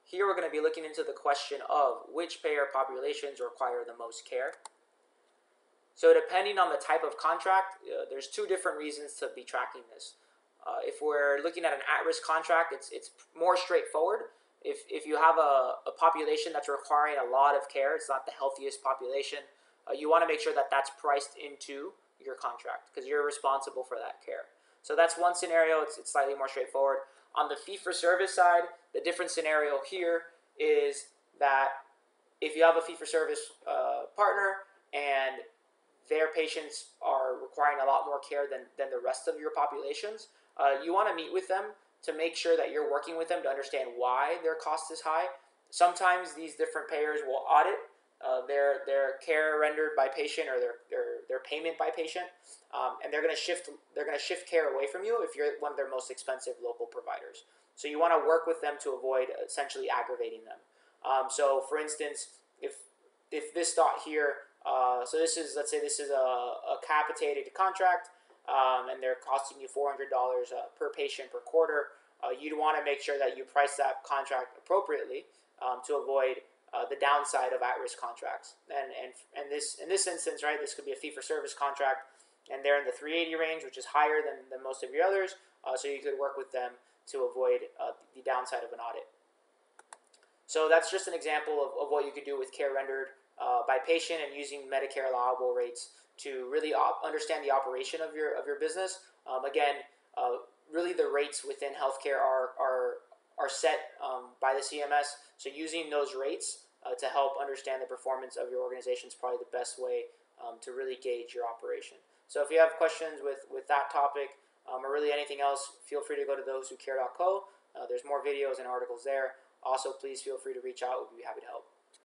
Here we're going to be looking into the question of which payer populations require the most care. So depending on the type of contract, there's two different reasons to be tracking this. If we're looking at an at-risk contract, it's more straightforward. If you have a population that's requiring a lot of care, it's not the healthiest population, you want to make sure that that's priced into your contract because you're responsible for that care. So that's one scenario. It's slightly more straightforward. On the fee-for-service side, the different scenario here is that if you have a fee-for-service partner and their patients are requiring a lot more care than the rest of your populations, you want to meet with them to make sure that you're working with them to understand why their cost is high. Sometimes these different payers will audit their care rendered by patient or their payment by patient, and they're going to shift care away from you if you're one of their most expensive local providers. So you want to work with them to avoid essentially aggravating them. So for instance, if this thought here, so this is, let's say this is a capitated contract, and they're costing you $400 per patient per quarter, you'd want to make sure that you price that contract appropriately to avoid the downside of at-risk contracts. And in this instance, right, this could be a fee-for-service contract, and they're in the 380 range, which is higher than most of your others, so you could work with them to avoid the downside of an audit. So that's just an example of what you could do with care rendered by patient and using Medicare allowable rates to really understand the operation of your business. Again, really the rates within healthcare are set by the CMS. So using those rates to help understand the performance of your organization is probably the best way to really gauge your operation. So if you have questions with that topic or really anything else, feel free to go to thosewhocare.co. There's more videos and articles there. Also, please feel free to reach out. We'll be happy to help.